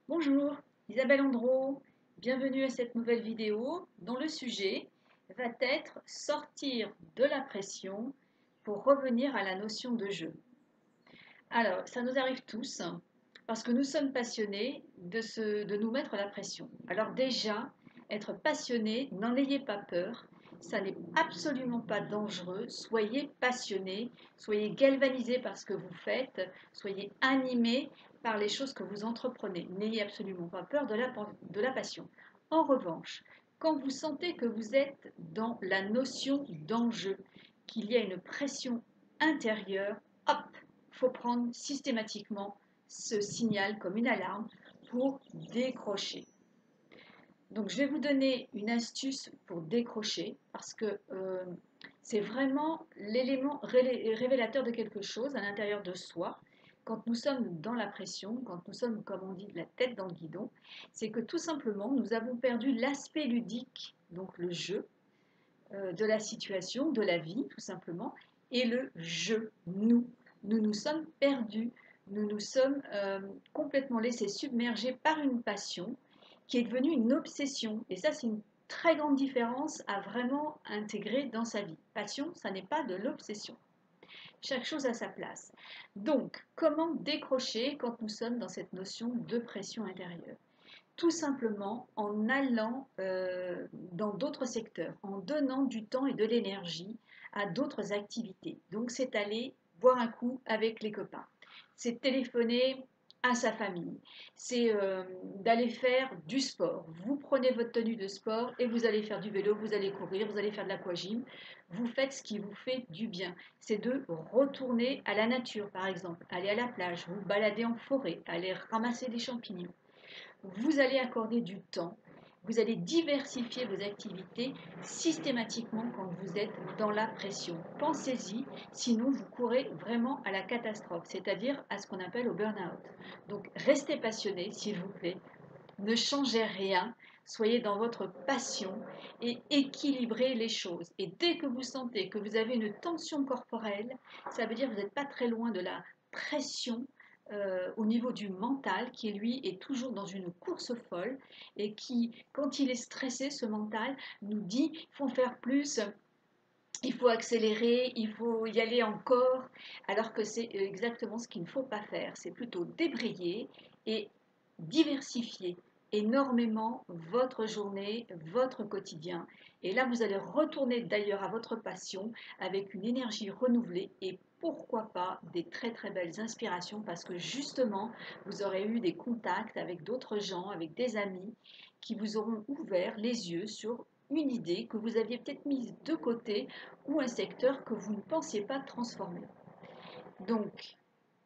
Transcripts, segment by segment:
Bonjour, Isabelle Andro, bienvenue à cette nouvelle vidéo dont le sujet va être sortir de la pression pour revenir à la notion de jeu. Alors, ça nous arrive tous parce que nous sommes passionnés de nous mettre la pression. Alors déjà, être passionné, n'en ayez pas peur, ça n'est absolument pas dangereux. Soyez passionné, soyez galvanisé par ce que vous faites, soyez animé par les choses que vous entreprenez. N'ayez absolument pas peur de la passion. En revanche, quand vous sentez que vous êtes dans la notion d'enjeu, qu'il y a une pression intérieure, hop, faut prendre systématiquement ce signal comme une alarme pour décrocher. Donc je vais vous donner une astuce pour décrocher parce que c'est vraiment l'élément révélateur de quelque chose à l'intérieur de soi. Quand nous sommes dans la pression, quand nous sommes, comme on dit, la tête dans le guidon, c'est que tout simplement nous avons perdu l'aspect ludique, donc le jeu, de la situation, de la vie tout simplement, et le je, nous. Nous nous sommes perdus, nous nous sommes complètement laissés submerger par une passion qui est devenue une obsession. Et ça, c'est une très grande différence à vraiment intégrer dans sa vie. Passion, ça n'est pas de l'obsession. Chaque chose a sa place. Donc, comment décrocher quand nous sommes dans cette notion de pression intérieure? Tout simplement en allant dans d'autres secteurs, en donnant du temps et de l'énergie à d'autres activités. Donc c'est aller boire un coup avec les copains, c'est téléphoner à sa famille, c'est d'aller faire du sport. Vous prenez votre tenue de sport et vous allez faire du vélo, vous allez courir, vous allez faire de l'aquagym. Vous faites ce qui vous fait du bien. C'est de retourner à la nature, par exemple, aller à la plage, vous balader en forêt, aller ramasser des champignons. Vous allez accorder du temps, vous allez diversifier vos activités systématiquement quand vous êtes dans la pression. Pensez-y, sinon vous courez vraiment à la catastrophe, c'est-à-dire à ce qu'on appelle au burn-out. Donc restez passionné, s'il vous plaît, ne changez rien, soyez dans votre passion et équilibrez les choses. Et dès que vous sentez que vous avez une tension corporelle, ça veut dire que vous n'êtes pas très loin de la pression au niveau du mental qui lui est toujours dans une course folle et qui, quand il est stressé, ce mental nous dit il faut en faire plus, il faut accélérer, il faut y aller encore, alors que c'est exactement ce qu'il ne faut pas faire. C'est plutôt débrayer et diversifier énormément votre journée, votre quotidien. Et là, vous allez retourner d'ailleurs à votre passion avec une énergie renouvelée et pourquoi pas des très très belles inspirations parce que justement, vous aurez eu des contacts avec d'autres gens, avec des amis qui vous auront ouvert les yeux sur une idée que vous aviez peut-être mise de côté ou un secteur que vous ne pensiez pas transformer. Donc,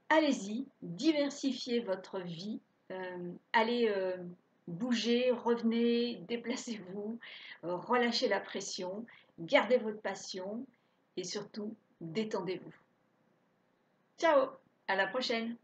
allez-y, diversifiez votre vie, allez bouger, revenez, déplacez-vous, relâchez la pression, gardez votre passion et surtout, détendez-vous. Ciao, à la prochaine!